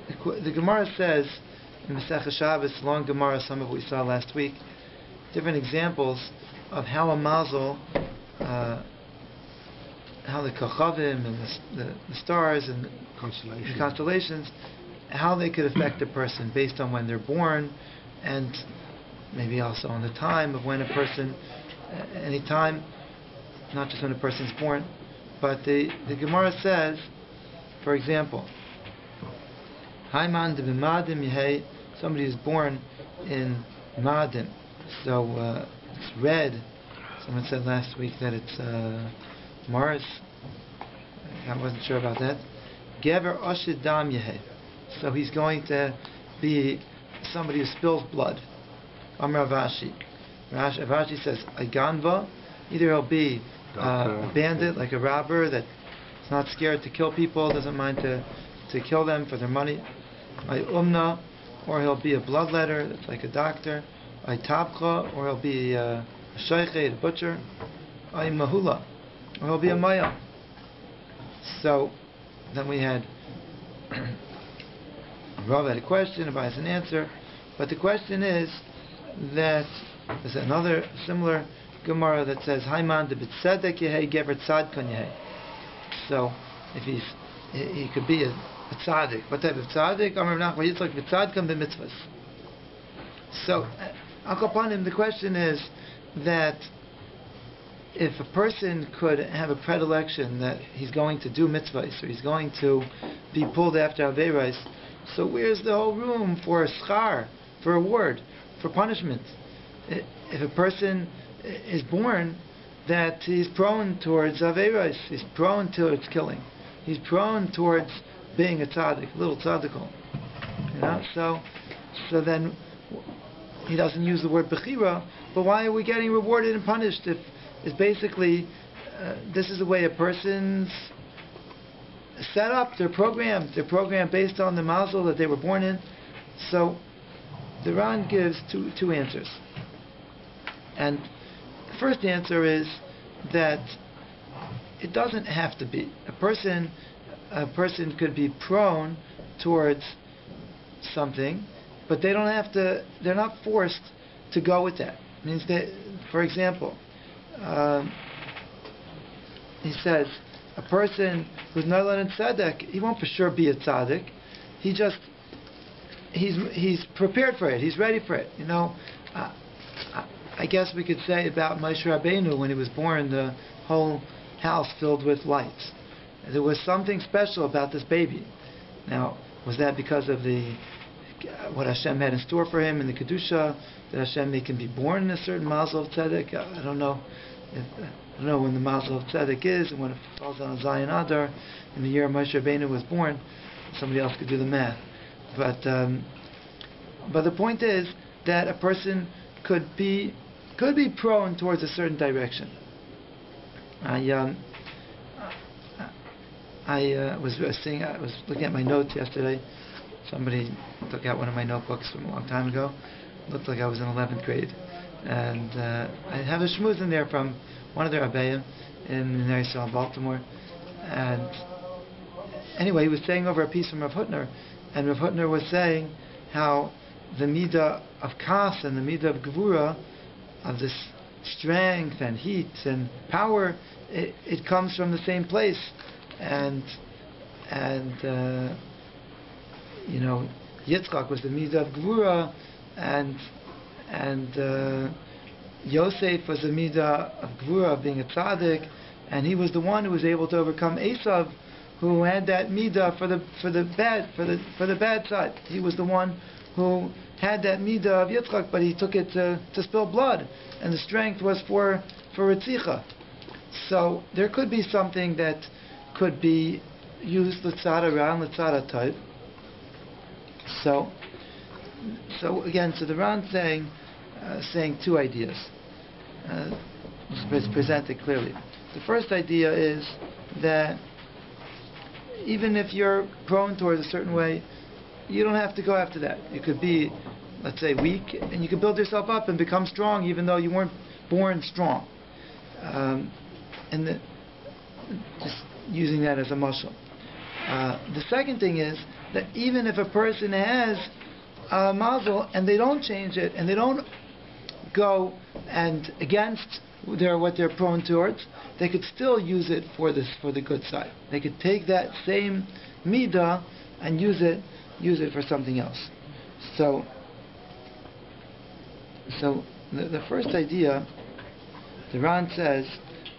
the Gemara says in Masechah Shabbos, long Gemara, some of what we saw last week, different examples of how a MAZAL, how the Kochavim and the stars and the constellations, how they could affect a person based on when they're born, and maybe also on the time of when a person, any time, not just when a person's born. But the Gemara says, for example, Haiman de b'madim yehei, somebody is born in Madim, so it's red. Someone said last week that it's Mars. I wasn't sure about that. Gever oshid dam yehei, so he's going to be somebody who spills blood. Amar Avashi. Avashi says a ganva, either he'll be a bandit, like a robber that's not scared to kill people, doesn't mind to kill them for their money. A umna, or he'll be a bloodletter, that's like a doctor. A tabcha, or he'll be a shayche, a butcher. A mahula, or he'll be a maya. So then we had Rav had a question, Rabbi has an answer, but the question is that there's another similar Gemara that says Haiman de b'tzedek yehei gever tzadkon yehei. So if he could be a tzaddik. What type of tzaddik? Amar Nachman Yitzchak v'tzadkon b'mitzvahs. So Al Kapanim, the question is that if a person could have a predilection that he's going to do mitzvahs, or he's going to be pulled after Aveiros, so where's the whole room for schar, for reward, for punishment? If a person is born that he's prone towards Aveiros, he's prone towards killing, he's prone towards being a tzaddik, a little tzaddikal, so then he doesn't use the word bechira, but why are we getting rewarded and punished if it's basically this is the way a person's set up, they're programmed based on the MAZAL that they were born in. So the Ran gives two answers. And the first answer is that it doesn't have to be. A person could be prone towards something, but they don't have to, they're not forced to go with that. It means that, for example, he says a person who's Nolan and Tzedek, he won't for sure be a tzaddik. He's prepared for it. He's ready for it. I guess we could say about Moshe Rabbeinu, when he was born, the whole house filled with lights. There was something special about this baby. Now, was that because of what Hashem had in store for him in the Kedusha? Did Hashem make him be born in a certain MAZAL of Tzedek? I don't know. I don't know when the MAZAL of Tzedek is, and when it falls on Zion Adar, in the year Moshe Rabbeinu was born. Somebody else could do the math. But the point is that a person could be prone towards a certain direction. I was looking at my notes yesterday. Somebody took out one of my notebooks from a long time ago. It looked like I was in 11th grade. And I have a shmuz in there from one of the Rabbeim in Israel, Baltimore. And anyway, he was saying over a piece from Rav Hutner, and Rav Hutner was saying how the midah of kas and the midah of gevura, of this strength and heat and power, it comes from the same place. And Yitzchak was the midah of gevura, and Yosef was the midah of gevura, of being a tzaddik, and he was the one who was able to overcome Esav, who had that midah for the bad side. He was the one who had that midah of Yitzchak, but he took it to spill blood, and the strength was for Ritzicha. So there could be something that could be used l'tzad HaRan, l'tzad HaTov. So again, the Ran saying two ideas. It's presented clearly. The first idea is that even if you're prone towards a certain way, you don't have to go after that. You could be, let's say, weak, and you can build yourself up and become strong, even though you weren't born strong. Just using that as a muscle. The second thing is that even if a person has a MAZAL and they don't change it and they don't go and against what they're prone towards, they could still use it for the good side. They could take that same midah and use it for something else. So the first idea, the Ran says,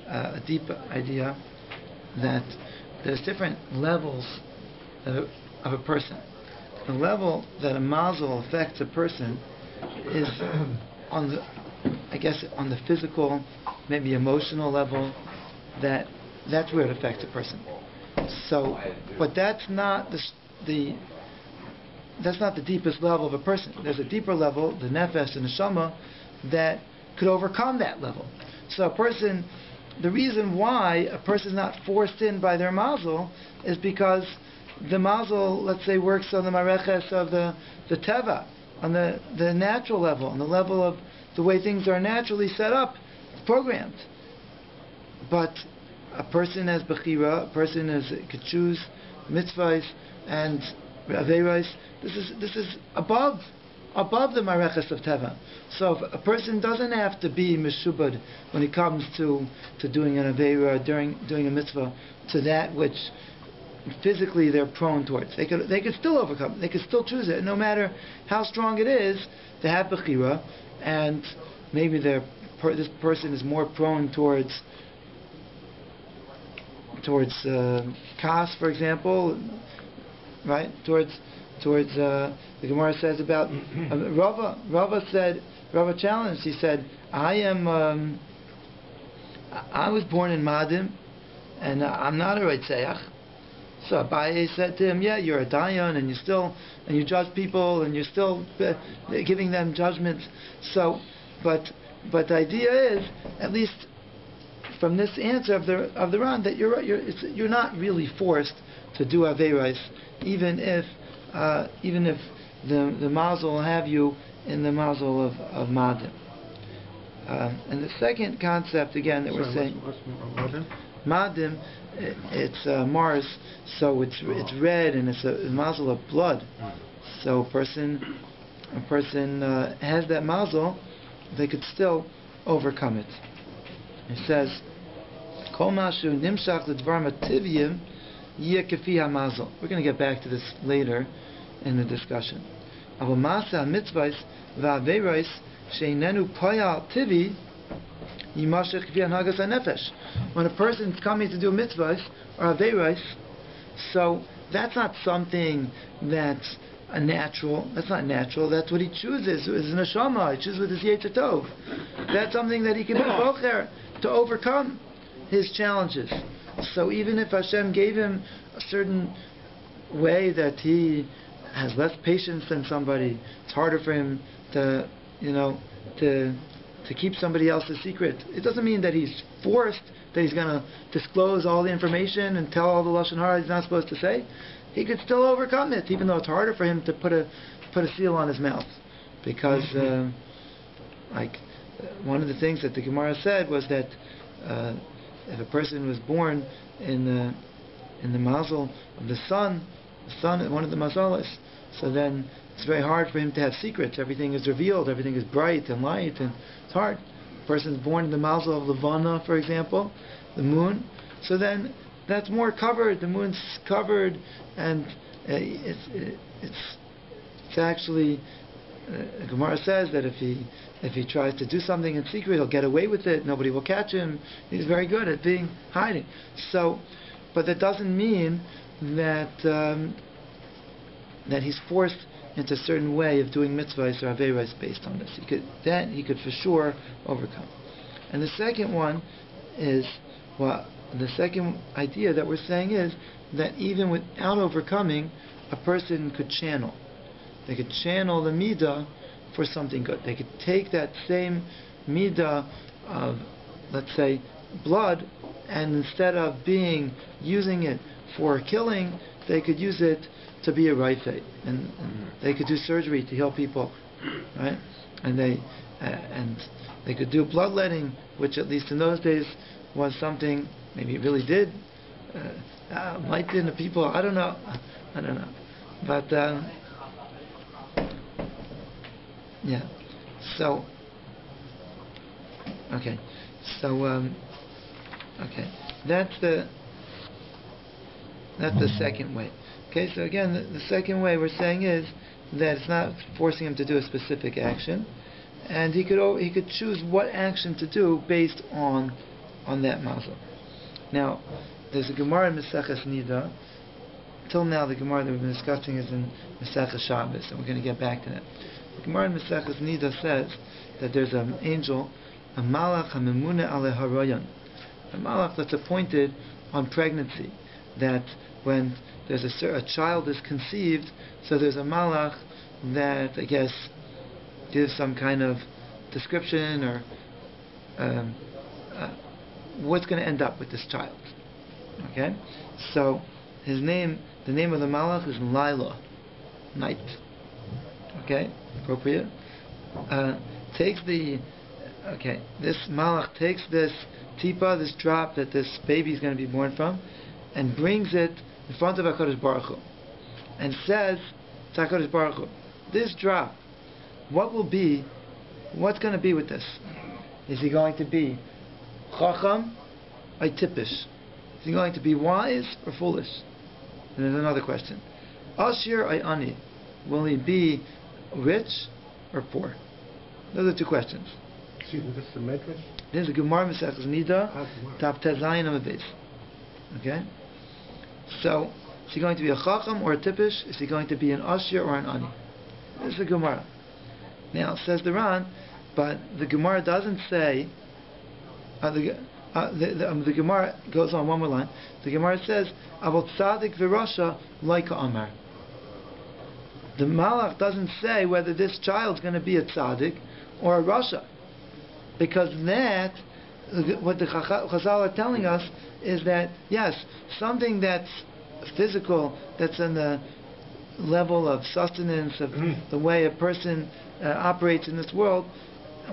a deep idea, that there's different levels of a person. The level that a MAZAL affects a person is on the physical, maybe emotional level. That's where it affects a person. So, but that's not the deepest level of a person. There's a deeper level, the nefesh and the neshama, that could overcome that level. So a person, the reason why a person is not forced in by their MAZAL is because the MAZAL, let's say, works on the mareches of the teva, on the natural level, on the level of the way things are naturally set up, programmed. But a person has bechira, a person could choose mitzvahs and aveiros. This is above the mareches of teva. So if a person doesn't have to be meshubad when it comes to doing an aveira, doing a mitzvah, to that which physically they're prone towards. They could still overcome. They could still choose it, no matter how strong it is. They have bechira, and maybe this person is more prone towards kas, for example, right? Towards the Gemara says about Rava challenged. He said, I was born in Madim, and I'm not a Reitzeach. So Abaye said to him, yeah, you're a Dayan, and you judge people, and you're still giving them judgments. So, but the idea is, at least from this answer of the Ran, that you're not really forced to do Aveiros, even if the MAZAL will have you in the MAZAL of Madim. And the second concept, again, that we're saying, Madim, it's Mars, so it's red, and it's a MAZAL of blood. So a person has that MAZAL, they could still overcome it. It says, Kol mashu nimshach l'dvar mativiyim yeh kefi hamazal. We're going to get back to this later in the discussion. Aval masa mitzvahs va'aveiros she'inenu poyal tivi yimashech kefi hanhagas hanefesh. When a person is coming to do mitzvahs or aveiros, so that's not something that's natural. That's not natural. That's what he chooses. His neshama. He chooses with his yetzer tov. That's something that he can do bocher to overcome his challenges. So even if Hashem gave him a certain way that he has less patience than somebody, it's harder for him to keep somebody else's secret. It doesn't mean that he's forced, that he's going to disclose all the information and tell all the lashon hara he's not supposed to say. He could still overcome it, even though it's harder for him to put a seal on his mouth, because one of the things that the Gemara said was that if a person was born in the MAZAL of the sun, one of the mazalas, so then it's very hard for him to have secrets. Everything is revealed, everything is bright and light, and it's hard. A person is born in the MAZAL of Levana, for example, the moon, so then that's more covered. The moon's covered, and it's actually. Gemara says that if he tries to do something in secret, he'll get away with it. Nobody will catch him. He's very good at hiding. So, but that doesn't mean that he's forced into a certain way of doing mitzvahs or aveiros based on this. He could for sure overcome. And the second one is, the second idea that we're saying is that even without overcoming, a person could channel. They could channel the midah for something good. They could take that same midah of, let's say, blood, and instead of using it for killing, they could use it to be a rifle, and they could do surgery to heal people, right? And they could do bloodletting, which at least in those days was something. Maybe it really did. Might didn't the people. I don't know. But yeah. So okay. So okay. That's the second way. Okay. So again, the second way we're saying is that it's not forcing him to do a specific action, and he could choose what action to do based on that mazal. Now, there's a Gemara in Maseches Nida. Till now, the Gemara that we've been discussing is in Maseches Shabbos, and we're going to get back to that. The Gemara in Maseches Nida says that there's an angel, a malach hamemune ale haroyan, a malach that's appointed on pregnancy, that when there's a child is conceived, so there's a malach that, I guess, gives some kind of description or what's going to end up with this child. Okay? So, the name of the malach is Laila, night. Okay? Appropriate? This malach takes this tipa, this drop that this baby is going to be born from, and brings it in front of HaKadosh Baruch Hu, and says to HaKadosh Baruch Hu, this drop, what's going to be with this? Is he going to be chacham or tipish? Is he going to be wise or foolish? And there's another question. Ashir or ani? Will he be rich or poor? Those are two questions. Excuse me, this is the Medrash? This is the Gemara Maseches Nida, Taf Tezayin on the base. Okay? So, is he going to be a chacham or a tipish? Is he going to be an ashir or an ani? This is the Gemara. Now, says the Ran, but the Gemara doesn't say, the Gemara goes on one more line. The Gemara says, Avot tzadik v'rasha laika amar. The Malach doesn't say whether this child's going to be a tzaddik or a rasha, because that, what the Chazal are telling us is that yes, something that's physical, that's in the level of sustenance of the way a person operates in this world,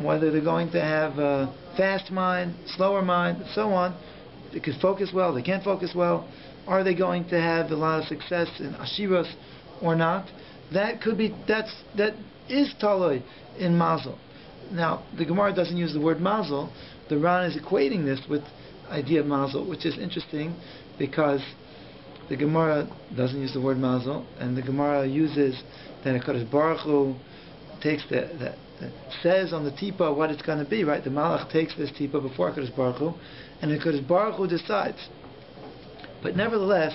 whether they're going to have a fast mind, slower mind, and so on, they can focus well, they can't focus well, are they going to have a lot of success in ashiros or not? That is taloi in mazal. Now, the Gemara doesn't use the word mazal. The Ran is equating this with idea of mazal, which is interesting because the Gemara doesn't use the word mazal, and the Gemara uses that HaKadosh Baruch Hu takes says on the tipa what it's going to be, right? The Malach takes this tipa before HaKadosh Baruch Hu, and HaKadosh Baruch Hu decides. But nevertheless,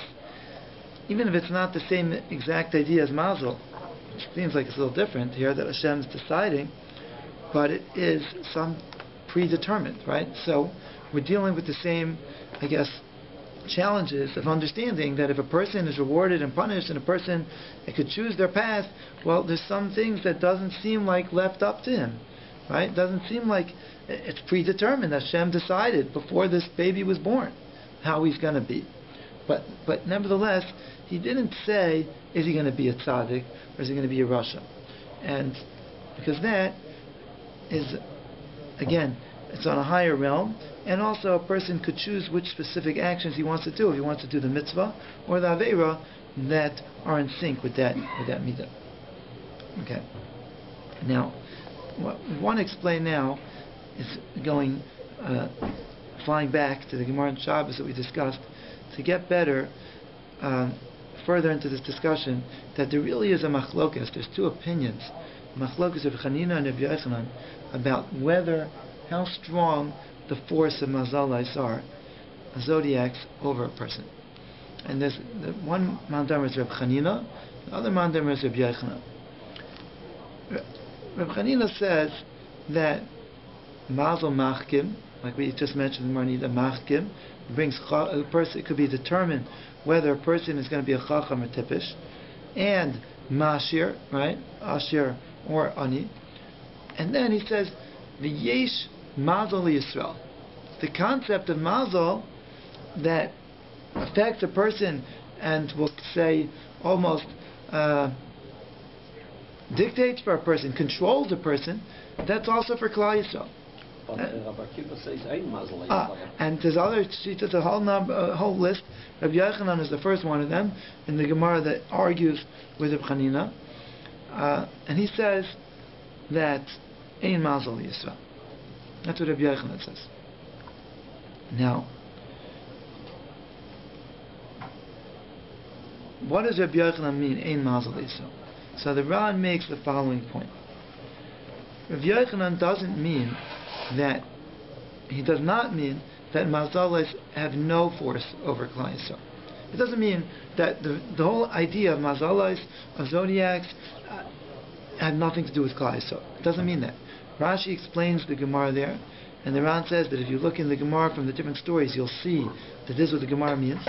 even if it's not the same exact idea as mazal, it seems like it's a little different here that Hashem is deciding, but it is some predetermined, right? So we're dealing with the same, I guess, challenges of understanding that if a person is rewarded and punished and a person could choose their path, well, there's some things that doesn't seem like left up to him, right? Doesn't seem like it's predetermined. Hashem decided before this baby was born how he's going to be. But nevertheless, he didn't say, is he going to be a tzaddik or is he going to be a rasha? And because that is, again, it's on a higher realm, and also a person could choose which specific actions he wants to do. If he wants to do the mitzvah or the aveira that are in sync with that midah. Okay. Now, what we want to explain now is going flying back to the Gemara and Shabbos that we discussed to get better further into this discussion that there really is a machlokas. There's two opinions, machlokas of Chanina and Rabbi Yochanan, about how strong the force of mazalais are, zodiacs over a person. And there's the one mandamar is Rabbi Chanina, the other mandamar is Rabbi Yochanan. Rabbi Chanina says that mazal machkim, like we just mentioned in Marnida, machkim brings a person. It could be determined whether a person is going to be a chacham or tipish, and mashir, right, ashir or ani. And then he says the yesh mazal Yisrael, the concept of mazal that affects a person and will say almost dictates for a person, controls a person. That's also for Klal Yisrael. But Rabbi Akiva says ein mazal. And there's other shittas, a whole list. Rabbi Yochanan is the first one of them in the Gemara that argues with Reb Chanina, and he says that ein mazal Yisrael. That's what Rabbi Yochanan says. Now, what does Rabbi Yochanan mean, ein mazal Yisrael? So the Ran makes the following point. Rabbi Yochanan doesn't mean that, he does not mean that mazalas have no force over Klal Yisrael. It doesn't mean that the whole idea of mazalas, of zodiacs, had nothing to do with Klal Yisrael. It doesn't mean that. Rashi explains the Gemara there, and the Ran says that if you look in the Gemara from the different stories, you'll see that this is what the Gemara means.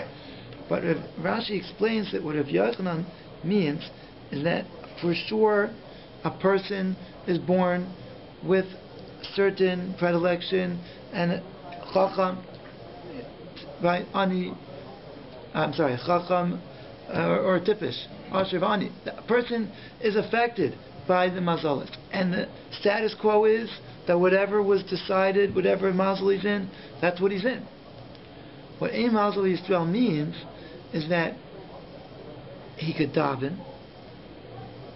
But Rashi explains that what Rabbi Yochanan means is that for sure a person is born with certain predilection and chacham, right? Chacham or tipish, asher ani. A person is affected by the mazalas, and the status quo is that whatever was decided, whatever mazal he's in, that's what he's in. What ein mazal Yisrael means is that he could daven,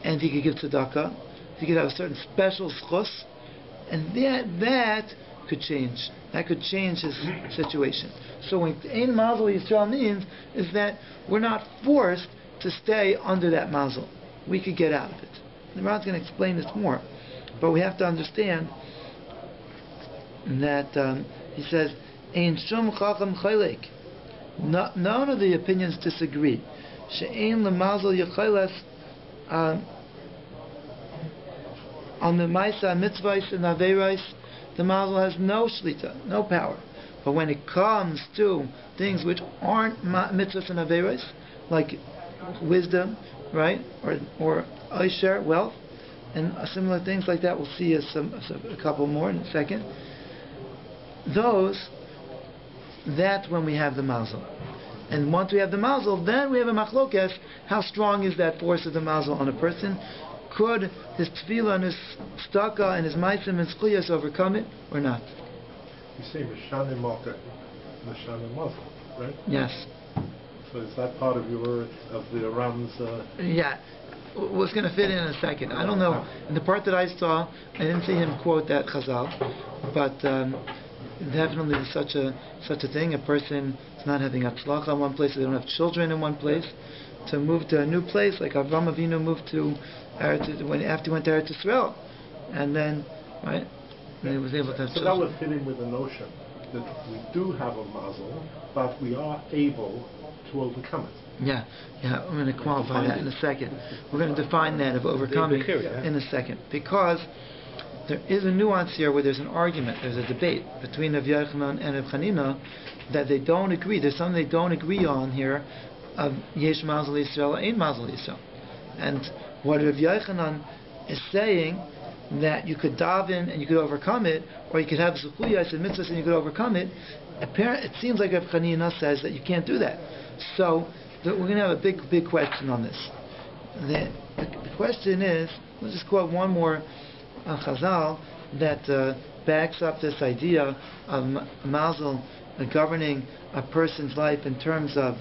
and he could give tzedakah, he could have a certain special schus, and that could change. That could change his situation. So what ein mazal Yisrael means is that we're not forced to stay under that mazal. We could get out of it. The Ram's going to explain this more, but we have to understand that he says ein shum chacham chalek. None of the opinions disagree. She'ein lemazal yecheles on the Maisa mitzvahs and aveiros, the mazal has no shlita, no power. But when it comes to things which aren't mitzvahs and aveiros, like wisdom, right, or oisher, wealth, and similar things like that, we'll see a couple more in a second. That's when we have the mazal. And once we have the mazal, then we have a machlokes. How strong is that force of the mazal on a person? Could his tefillah and his staka and his maisim and zchuyas overcome it, or not? You say Mishane Malka, Mishane Mazal, right? Yes. So is that part of the Ram's... Yeah. What's going to fit in a second? I don't know. In the part that I saw, I didn't see him quote that Chazal, but definitely such a thing. A person is not having atzlacha in one place, they don't have children in one place, to move to a new place, like Avraham Avinu moved to after he went to Eretz Yisrael, and then and he was able to have children. That would fit in with the notion that we do have a mazel, but we are able to overcome it. Yeah, I'm going to qualify that in a second. We're going to define that of overcoming in a second, because there is a nuance here where there's an argument, there's a debate between Rav Yochanan and Rav Chanina that they don't agree. There's something they don't agree on here of Yesh Mazal Yisrael or Ein Mazal Yisrael. And what Rav Yochanan is saying, that you could daven and you could overcome it, or you could have zechuyas and mitzvahs and you could overcome it. It seems like Rav Chanina says that you can't do that. So we're going to have a big question on this. The question is, let's just quote one more Chazal that backs up this idea of Mazal governing a person's life in terms of,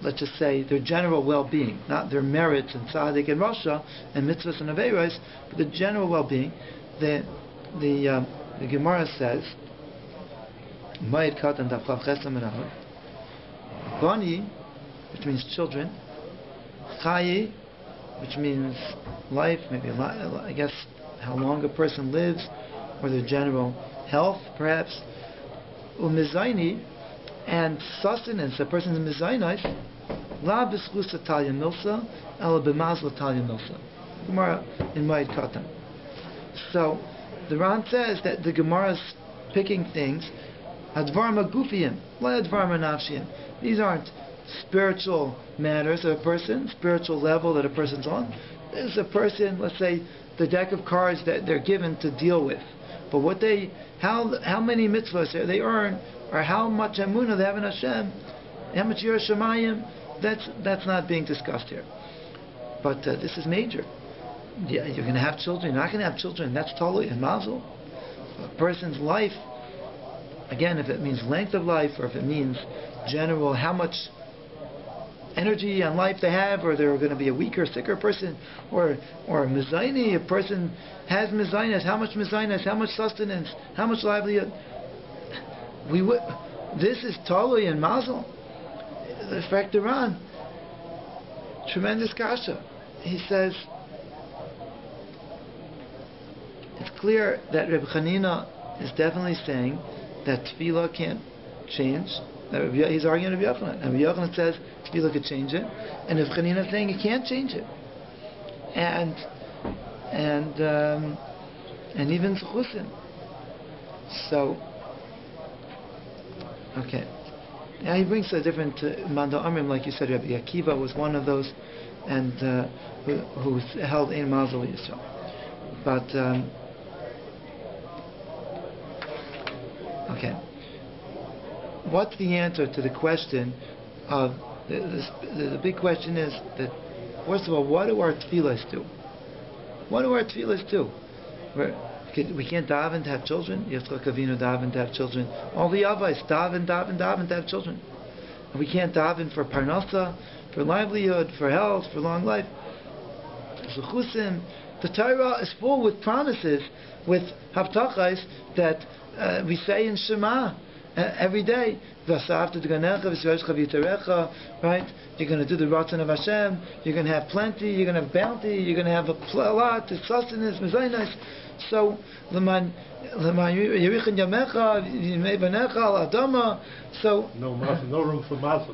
let's just say, their general well-being, not their merits and tzaddik and rasha and mitzvahs and aveiros, but the general well-being. The Gemara says, Ma'id Katan Daf Chav Chesam Menahod, Bani, which means children, Chayi, which means life, maybe I guess how long a person lives, or their general health, perhaps, Umizaini, and sustenance, a person's mizainis, La b'schus Talia Milsa, Ela b'mazla Talia Milsa. Gemara in Ma'id Katan. So the Ran says that the Gemara's picking things, Advarim Agufiyim, La Advarim Nafshiyim. These aren't spiritual matters of a person, spiritual level that a person's on. This is a person, let's say, the deck of cards that they're given to deal with. But how many mitzvahs they earn, or how much emunah they have in Hashem, how much Yiras Shamayim, that's not being discussed here. But this is major. Yeah, you're going to have children, you're not going to have children, that's totally in Mazal. a person's life, again, if it means length of life, or if it means general, how much energy and life they have, or they're going to be a weaker, sicker person, or mezainis, a person has mezainis, how much mezainis, how much sustenance, how much livelihood. This is totally in MAZAL. The fact HaRan, tremendous kasha. He says it's clear that Reb Chanina is definitely saying that tefillah can't change. He's arguing with Rabbi Yochanan, and Rabbi Yochanan says tefillah could change it, and Reb Chanina is saying you can't change it, and even Zechusin. So, okay. Now he brings a different Manda Amrim, like you said. Rabbi Akiva was one of those, and who held Ein Mazal Yisrael. But okay, what's the answer to the question of the big question is that, first of all, what do our tefillahs do? What do our tefillahs do? We can't daven to have children. Yitzchak Avinu daven to have children. All the avos daven to have children. And we can't daven for parnasa, for livelihood, for health, for long life. Zechusim. The Torah is full with promises, with haftakos that we say in Shema every day. Right? You're going to do the Ratzon of Hashem. You're going to have plenty. You're going to have bounty. You're going to have a lot, sustenance, mezainos. So, so no room for mazal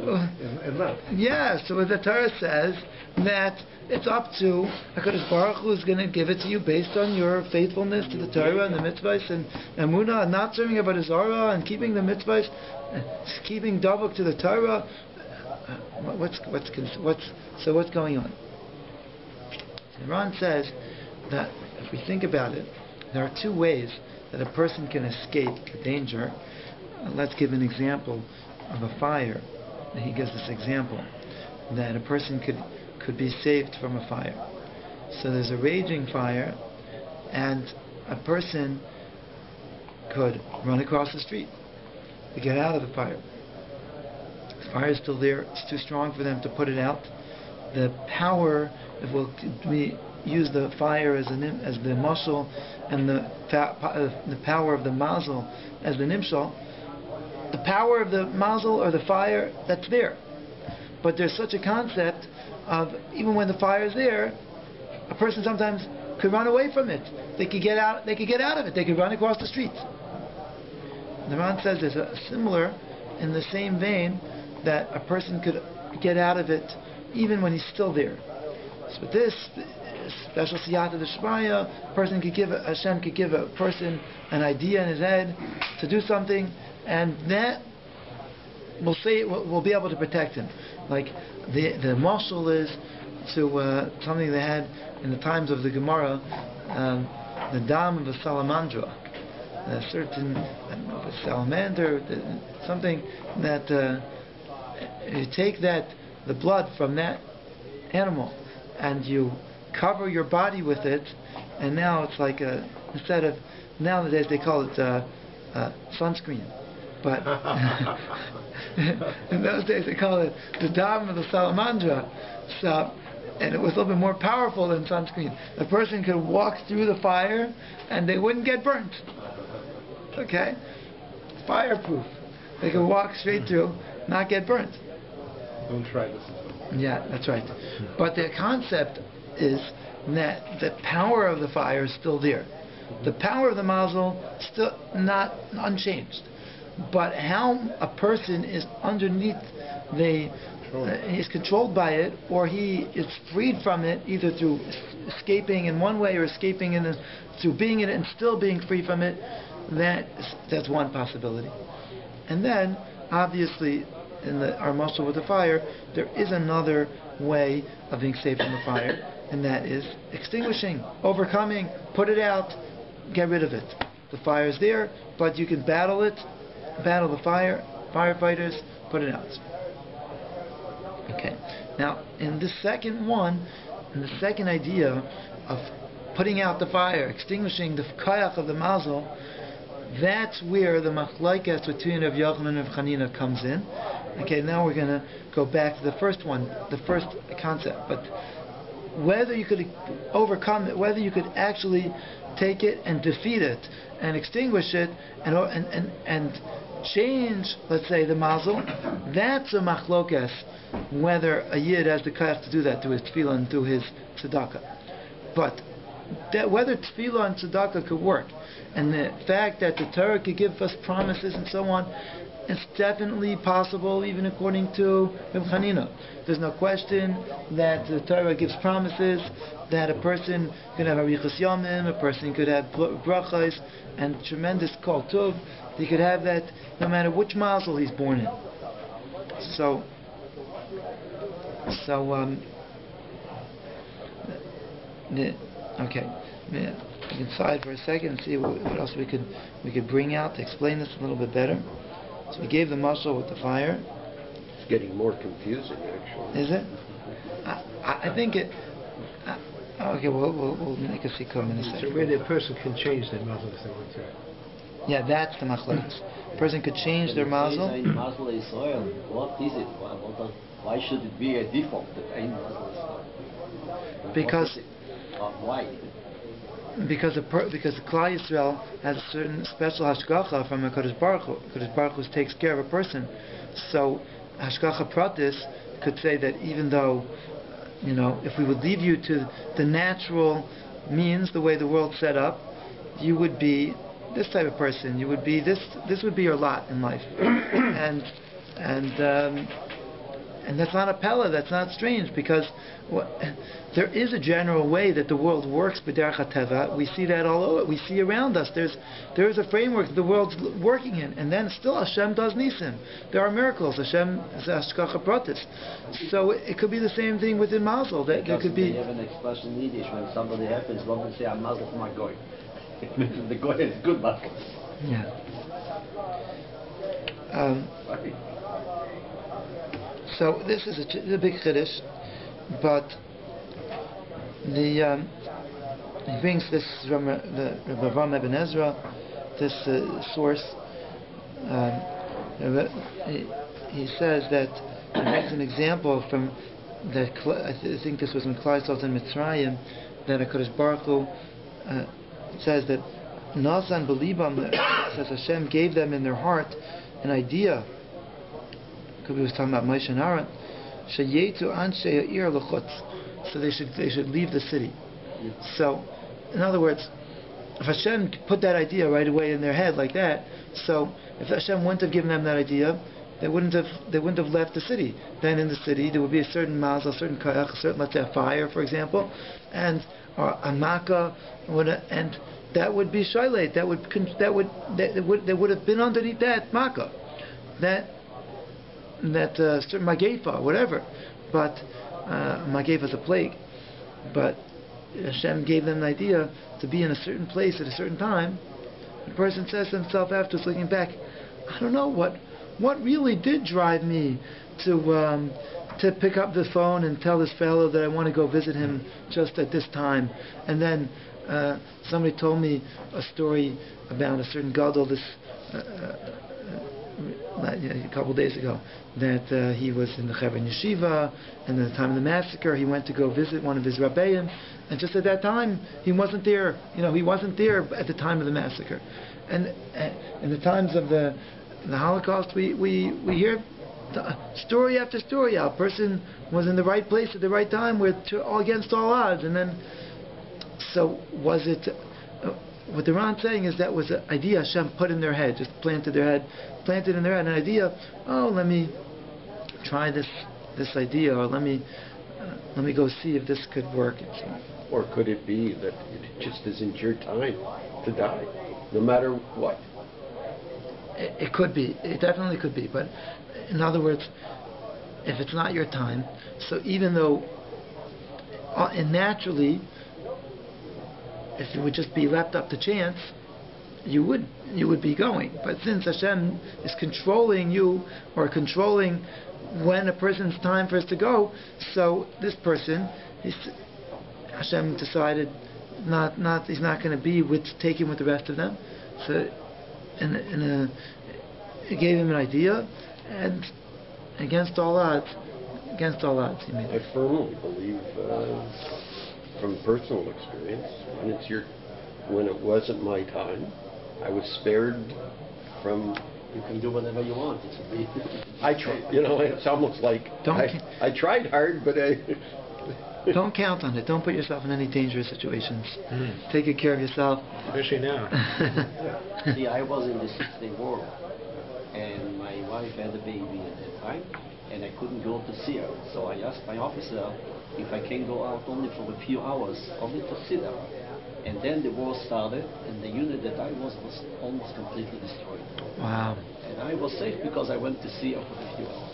in that. Yeah, so the Torah says that it's up to HaKadosh Baruch Hu is going to give it to you based on your faithfulness to the Torah and the mitzvahs and emunah, and not serving Avodah Zarah and keeping the mitzvahs, keeping davuk to the Torah. What's going on? HaRan says that if we think about it, there are two ways that a person can escape the danger. Let's give an example of a fire. He gives this example that a person could be saved from a fire. So there's a raging fire, and a person could run across the street to get out of the fire. The fire is still there. It's too strong for them to put it out. The power, if we use the fire as the muscle, and the power of the MAZAL as the nimshal, the power of the MAZAL or the fire, that's there. But there's such a concept of, even when the fire is there, a person sometimes could run away from it. They could get out of it. They could run across the street. The HaRan says there's a similar, in the same vein, that a person could get out of it even when he's still there. So with this special siyata d'shmaya, Hashem could give a person an idea in his head to do something, and that we'll be able to protect him. Like the marshal is to something they had in the times of the Gemara, the dam of a salamandra, a certain, I don't know if it's salamander, something that you take the blood from that animal, and you cover your body with it, and now it's like nowadays they call it sunscreen, but in those days they call it the dam of the salamandra. So, and it was a little bit more powerful than sunscreen. A person could walk through the fire and they wouldn't get burnt. Okay? Fireproof. They could walk straight through, not get burnt. Don't try this. Yeah, that's right. But the concept is that the power of the fire is still there. The power of the MAZAL still not unchanged. But how a person is underneath he's controlled by it, or he is freed from it, either through escaping in one way or escaping through being in it and still being free from it, that's one possibility. And then, obviously, in our muscle with the fire, there is another way of being saved from the fire, and that is extinguishing, overcoming, put it out, get rid of it. The fire is there, but you can battle the fire, firefighters, put it out. Okay. Now, in the second idea of putting out the fire, extinguishing the koyach of the MAZAL, That's where the machlokes between Rav Yochanan and Rav Chanina comes in. Okay, now we're going to go back to the first one, the first concept. But whether you could overcome it, whether you could actually take it and defeat it and extinguish it and change, let's say, the MAZAL, that's a machlokes, whether a yid has the kayach to do that through his tefillah and through his tzedakah. But that whether tefillah and tzedakah could work, and the fact that the Torah could give us promises and so on, it's definitely possible, even according to Reb Chanina. There's no question that the Torah gives promises that a person could have arichas yomim, a person could have brachos and tremendous kol tov. He could have that no matter which mazel he's born in. So okay. We can side for a second and see what else we could bring out to explain this a little bit better. So we gave the mashal with the fire. It's getting more confusing, actually. Is it? I think it. Okay, we'll make a sikkum in a second. So where the person can change their mazel if they want to. Yeah, that's the machlokes. A person could change their mazel. Mazel is oil. What is it? Why should it be a default that ein mazel is oil? Because why? Because the Klal Yisrael has a certain special hashgacha from a Kodesh Baruch Hu. Kodesh Baruch Hu takes care of a person. So hashgacha pratis could say that even though, if we would leave you to the natural means, the way the world's set up, you would be this type of person. You would be this would be your lot in life, and that's not a pella. That's not strange because there is a general way that the world works. B'derech hateva, we see that all over. We see around us. There is a framework the world's working in, and then still Hashem does nisim. There are miracles. Hashem is hashgacha pratis. So it could be the same thing within Mazel. That there could be. They have an expression in Yiddish when somebody happens, one will say, "I'm Mazel for my goy." The goy is good Mazel. Yeah. So this is a big chiddush, but he brings this from the Rabbi Avraham Ibn Ezra, this source. He says that he makes an example from that. I think this was in Klal Yisrael in Mitzrayim, that HaKadosh Baruch Hu says that Nazan Belibam, says Hashem gave them in their heart an idea. He was talking about Moshe and Aaron. So they should leave the city. So, in other words, if Hashem put that idea right away in their head like that, so if Hashem wouldn't have given them that idea, they wouldn't have left the city. Then in the city there would be a certain mazal, a certain kayach, a certain, let's say, a fire, for example, and or a makkah, and that would be shayleit. They would have been underneath that makkah, that certain magefa, whatever, but magefa is a plague. But Hashem gave them an idea to be in a certain place at a certain time. The person says to himself afterwards, looking back, I don't know what really did drive me to pick up the phone and tell this fellow that I want to go visit him just at this time. And then somebody told me a story about a certain gadol, a couple of days ago, that he was in the Chevron Yeshiva, and at the time of the massacre he went to go visit one of his rabbeim, and just at that time he wasn't there. He wasn't there at the time of the massacre. And in the times of the Holocaust, we hear story after story. A person was in the right place at the right time, all against all odds, and then so was it. What the Ran saying is that was an idea Hashem put in their head, just planted in their head an idea. Oh, let me try this idea, or let me go see if this could work. And so on. Or could it be that it just isn't your time to die, no matter what? It could be. It definitely could be. But in other words, if it's not your time, so even though and naturally, if it would just be left up to chance, you would be going. But since Hashem is controlling you, or controlling when a person's time for us to go, so this person, Hashem decided he's not going to be taken with the rest of them. So it gave him an idea, and against all odds, he made it. I firmly believe, from personal experience, when it wasn't my time, I was spared from. You can do whatever you want. I tried. It's almost like I tried hard, but I. Don't count on it. Don't put yourself in any dangerous situations. Take good care of yourself. Especially now. See, I was in the Six-Day War, and my wife had a baby at that time, and I couldn't go to see her. So I asked my officer if I can go out only for a few hours, only to see her. And then the war started, and the unit that I was almost completely destroyed. Wow. And I was safe because I went to see her for a few hours.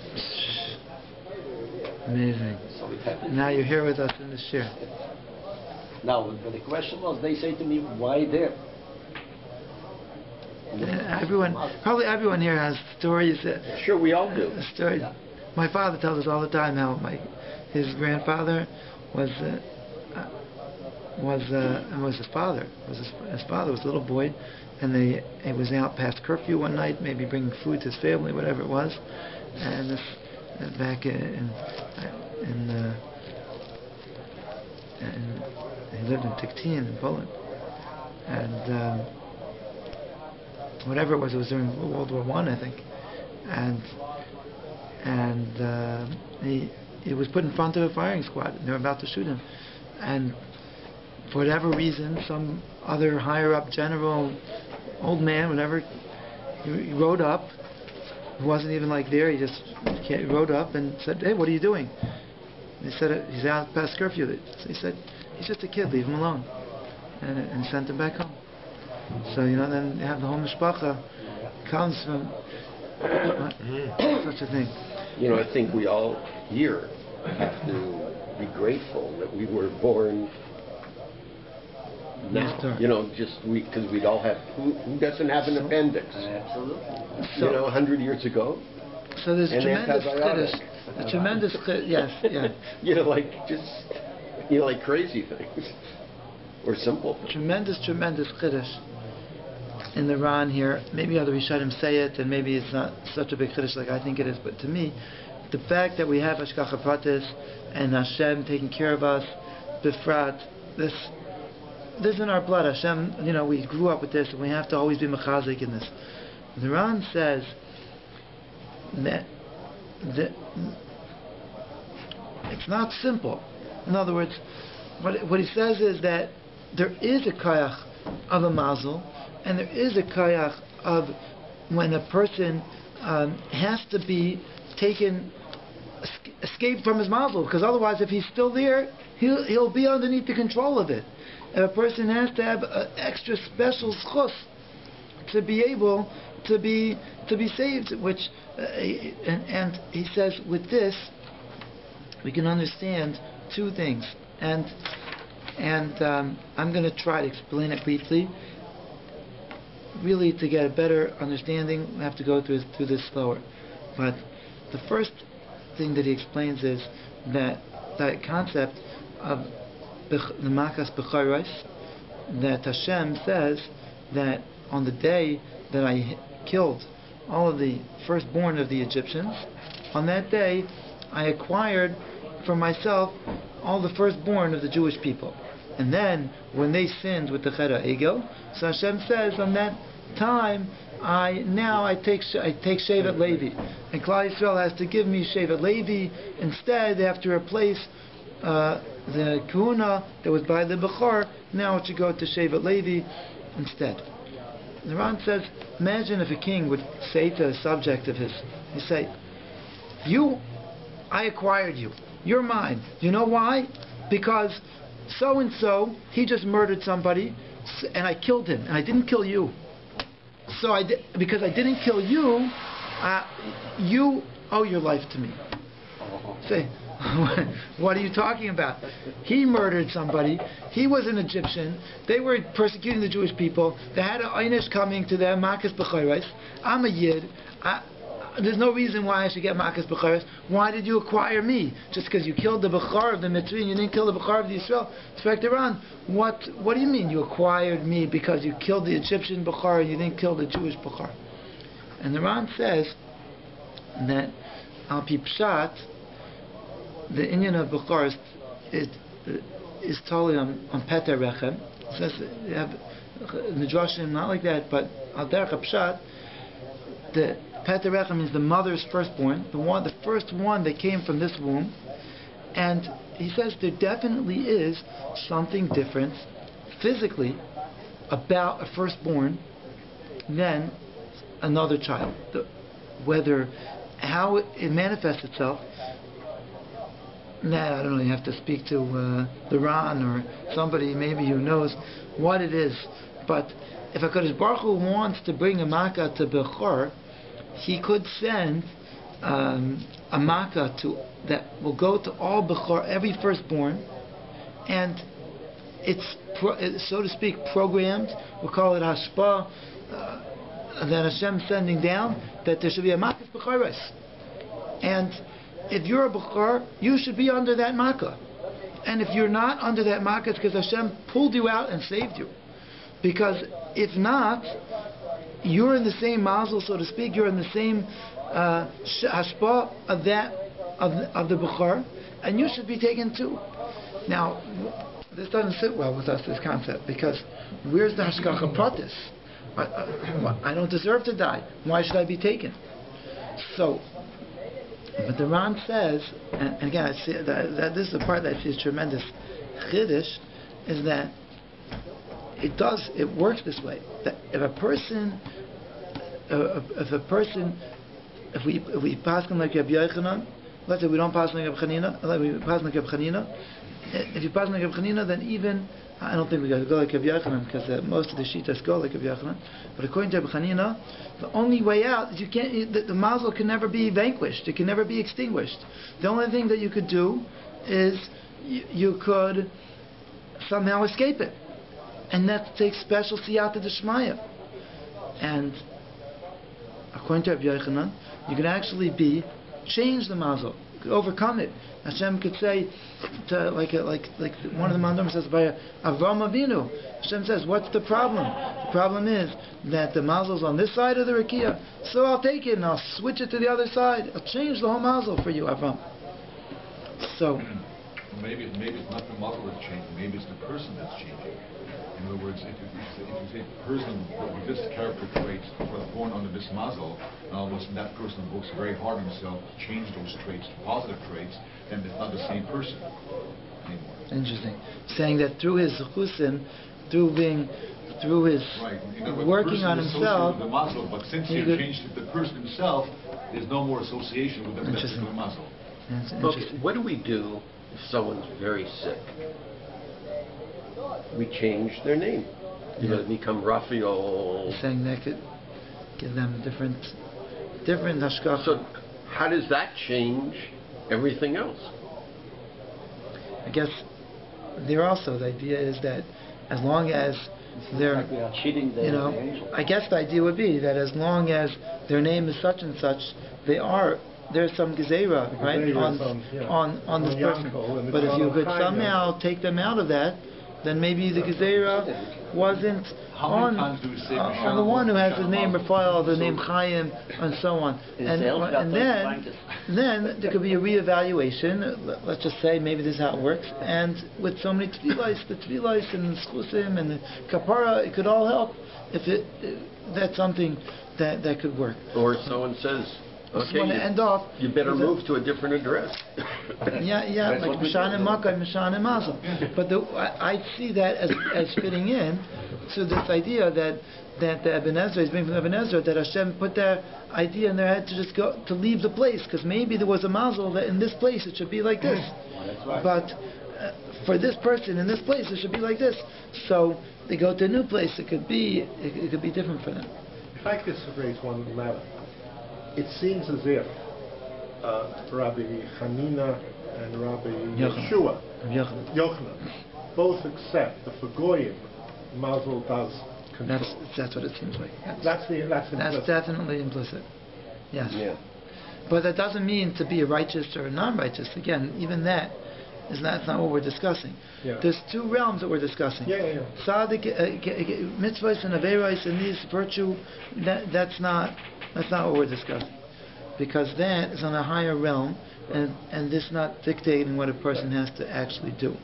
Amazing. So it happened. Now you're here with us in the shir. Now, but the question was, they say to me, why there? Probably everyone here has stories. Sure, we all do. Stories. Yeah. My father tells us all the time how his grandfather was his father. His father was a little boy, and he was out past curfew one night, maybe bringing food to his family, whatever it was, and this back in he lived in Tiktin in Poland, and whatever it was during World War I, I think, and he was put in front of a firing squad, and they were about to shoot him, and for whatever reason, some other higher up general, old man, whatever, he rode up. He wasn't even there. He rode up and said, "Hey, what are you doing?" They said, "He's out past curfew." He said, "He's just a kid. Leave him alone," and sent him back home. So then you have the whole mishpacha comes from such a thing. I think we all here have to be grateful that we were born now. Because we'd all have. Who doesn't have an appendix? Absolutely. 100 years ago. So there's And tremendous antibiotic. chiddush. Tremendous yes, yeah. Like crazy things. Or simple things. Tremendous chiddush in the Ran here. Maybe other Rishonim say it, and maybe it's not such a big chiddush like I think it is, but to me, the fact that we have Hashgacha Pratis and Hashem taking care of us, Bifrat, this is in our blood. Hashem, we grew up with this, and we have to always be mechazik in this. The Ran says that it's not simple. In other words, what he says is that there is a kayach of a mazal, and there is a kayach of when a person has to be escaped from his mazal, because otherwise, if he's still there, he'll be underneath the control of it. And a person has to have an extra special schus to be able to be saved. Which and he says with this we can understand two things, and I'm going to try to explain it briefly. Really, to get a better understanding, we have to go through this slower. But the first thing that he explains is that concept of the makas b'chayros, that Hashem says that on the day that I killed all of the firstborn of the Egyptians, on that day I acquired for myself all the firstborn of the Jewish people. And then when they sinned with the Chera Egel, so Hashem says on that time I take Shevet Levi, and Klal Yisrael has to give me Shevet Levi instead. They have to replace the Kahuna that was by the Bechor. Now it should go to Shevet Levi instead. The Ran says, imagine if a king would say to a subject of his, he say, I acquired you. You're mine. You know why? Because so and so, he just murdered somebody, and I killed him, and I didn't kill you. So because I didn't kill you, you owe your life to me. Say, what are you talking about? He murdered somebody. He was an Egyptian. They were persecuting the Jewish people. They had an einish coming to them, makas b'chayros. I'm a Yid. there's no reason why I should get Makas B'charis. Why did you acquire me? Just because you killed the B'char of the Mitzri and you didn't kill the B'char of the Yisrael? Inspector Ron, what do you mean you acquired me because you killed the Egyptian B'char and you didn't kill the Jewish B'char? And the Ran says that Al Pi Pshat, the Inyan of B'char is totally on Peter Rechem. It says you have Midrashim not like that, but Al Derech Pshat, the Peter Rechem means the mother's firstborn, the first one that came from this womb. And he says there definitely is something different physically about a firstborn than another child. How it manifests itself, I don't know, you have to speak to the Ran or somebody maybe who knows what it is. But if HaKadosh Baruch Hu wants to bring a makkah to Bechor, he could send a makkah that will go to all Bechor, every firstborn, and it's so to speak programmed. We'll call it hashpah, that Hashem sending down that there should be a makkah Bechoros. And if you're a Bechor, you should be under that makkah. And if you're not under that makkah, it's because Hashem pulled you out and saved you. Because if not, you're in the same MAZAL, so to speak. You're in the same hashpah of the Bechor, and you should be taken too. Now, this doesn't sit well with us, this concept, because where's the hashgacha pratis? I don't deserve to die. Why should I be taken? So, but the Ran says, and again, I see that this is the part that I see is tremendous chiddush, is that it works this way. That if we pass him like Rabbi Yochanan, let's say we don't pass like Rabbi Chanina, if you pass like Rabbi Chanina, then even I don't think we got to go like Rabbi Yochanan because most of the shitas go like Rabbi Yochanan. But according to Rabbi Chanina, the only way out is the MAZAL can never be vanquished. It can never be extinguished. The only thing that you could do is you could somehow escape it, and that takes special siyata d'shmaya. And according to Rabbi Yochanan, you can actually change the MAZAL, overcome it. Hashem could say, like one of the Mandorim says by Avram Avinu, Hashem says, what's the problem? The problem is that the MAZAL's on this side of the Rakia, so I'll take it and I'll switch it to the other side. I'll change the whole MAZAL for you, Avram. So maybe it's not the MAZAL that's changing, maybe it's the person that's changing. In other words, if you say the person with this character traits was born under this MAZAL, now that person works very hard on himself to change those traits to positive traits, then it's not the same person anymore. Interesting. Saying that through his zuchusim, through his working on himself, with the MAZAL, but since he changed the person himself, there's no more association with the particular MAZAL. Okay, what do we do if someone's very sick? We change their name. They become Raphael. Saying that could give them different hashgacha. So, how does that change everything else? I guess there also the idea is that as long as they're, like we are cheating the angel. I guess the idea would be that as long as their name is such and such, there's some gezerah, right, on this person. But if you could somehow take them out of that, then maybe the gezerah wasn't on the one who has the name Raphael, the name Chaim, and so on. And then there could be a reevaluation. Let's just say maybe this is how it works. And with so many tefillos, the tefillos and the schusim and the kapara, it could all help if that's something that could work. Or someone says, okay, you better move to a different address. Yeah, like Mishan and Makkah, Mishan and MAZAL. But I see that as fitting in to this idea that the Ibn Ezra is being from Ibn Ezra, that Hashem put that idea in their head to just go to leave the place, because maybe there was a MAZAL that in this place it should be like this, but for this person in this place it should be like this. So they go to a new place. It could be different for them. If I could raise one matter. It seems as if Rabbi Chanina and Rabbi Yeshua, Yochanan, both accept the Goyim MAZAL does control. That's what it seems like. That's implicit. That's definitely implicit. Yes. Yeah. But that doesn't mean to be righteous or non-righteous. Again, even that's not what we're discussing. Yeah. There's two realms that we're discussing. Tzaddik, mitzvahs and aveiros and these virtue. That's not what we're discussing, because that is on a higher realm, and this not dictating what a person has to actually do.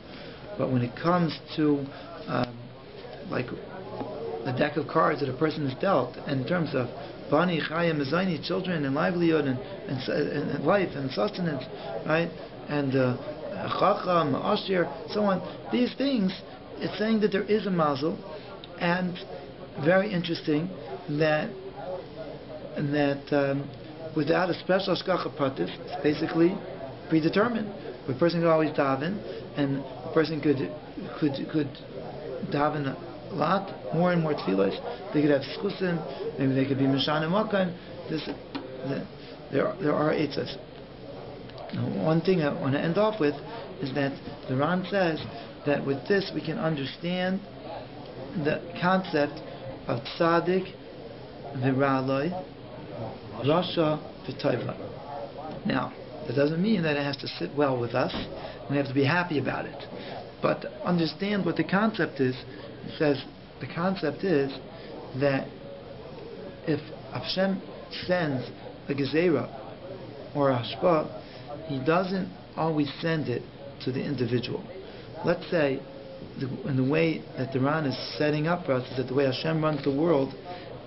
But when it comes to like the deck of cards that a person is dealt, in terms of bani, chaya, mezayni, children and livelihood and life and sustenance, right? And chacham, ashir, so on. These things, it's saying that there is a mazal, and very interesting that without a special hashgacha pratis, it's basically predetermined. A person could always daven, and a person could daven a lot, more and more tefillos. They could have schusim, maybe they could be mishanim makan. There are eitzas. Now, one thing I want to end off with is that the Ran says that with this we can understand the concept of tzaddik v'raloi, rasha v'toiva. Now, that doesn't mean that it has to sit well with us. We have to be happy about it. But understand what the concept is. It says the concept is that if Hashem sends a gezerah or a hashpah, He doesn't always send it to the individual. Let's say, in the way that the Ran is setting up for us, is that the way Hashem runs the world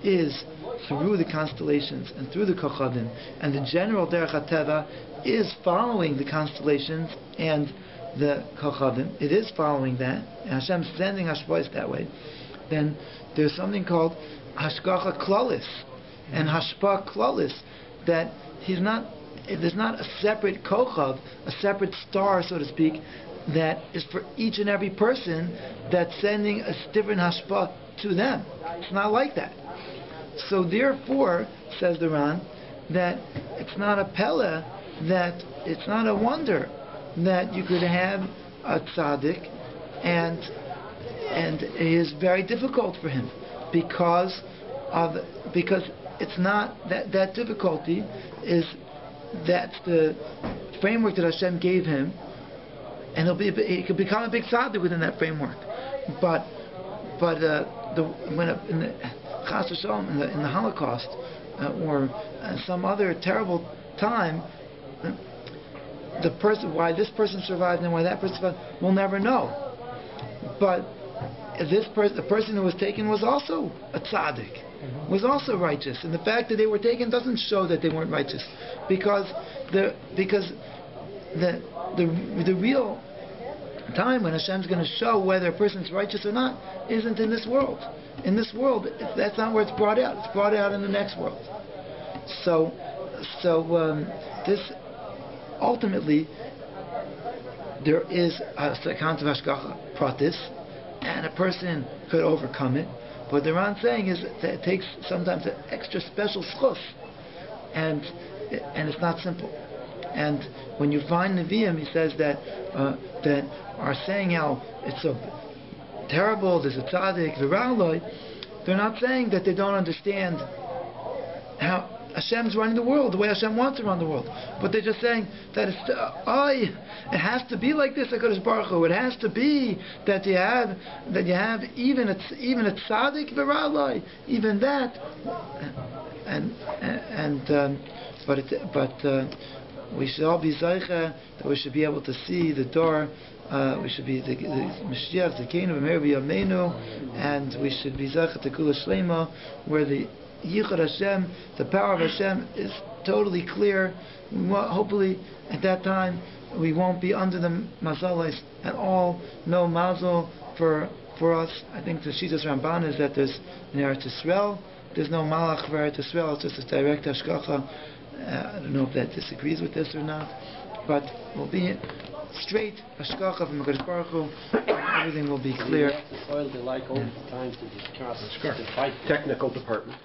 is through the constellations and through the kochadim, and the general derech hateva is following the constellations and the kochadim. It is following that, and Hashem sending hashpahs that way. Then there's something called hashgacha klalis and hashpah klalis, that there's not a separate kochav, a separate star, so to speak, that is for each and every person that's sending a different hashpah to them. It's not like that. So therefore, says the Ran, that it's not a pella, that it's not a wonder that you could have a tzaddik and it is very difficult for him because it's not that difficulty is, that's the framework that Hashem gave him, and he could become a big tzaddik within that framework. But when in the Chas v'Shalom, in the Holocaust or some other terrible time, why this person survived and why that person survived, we'll never know. But the person who was taken was also a tzaddik, was also righteous, and the fact that they were taken doesn't show that they weren't righteous, because the real time when Hashem's going to show whether a person's righteous or not isn't in this world. In this world, that's not where it's brought out. It's brought out in the next world. So this ultimately, there is a concept of hashgacha pratis, and a person could overcome it. But the Ran saying is that it takes sometimes an extra special schus, and it's not simple. And when you find Nevi'im, he says that are saying how it's so terrible, there's a tzaddik, v'raloi, they're not saying that they don't understand how Hashem's running the world, the way Hashem wants to run the world. But they're just saying that it has to be like this, HaKadosh Baruch Hu. It has to be that you have even a tzaddik v'raloi, even that, but we should all be zeicha, that we should be able to see the door. We should be the Mashiach, the Kenu, B'meir and we should be zeicha to Kula Shlema, where the Yichud Hashem, the power of Hashem, is totally clear. Hopefully, at that time, we won't be under the MAZAL at all. No MAZAL for us. I think the Shitas Ramban is that there's in Eretz Yisrael, there's no Malach for Eretz Yisrael. It's just a direct hashgacha. I don't know if that disagrees with this or not, but we'll be straight hashgacha from HaKadosh Baruch Hu. Everything will be clear. We have to soil the like all the time to discuss the fight. Technical department.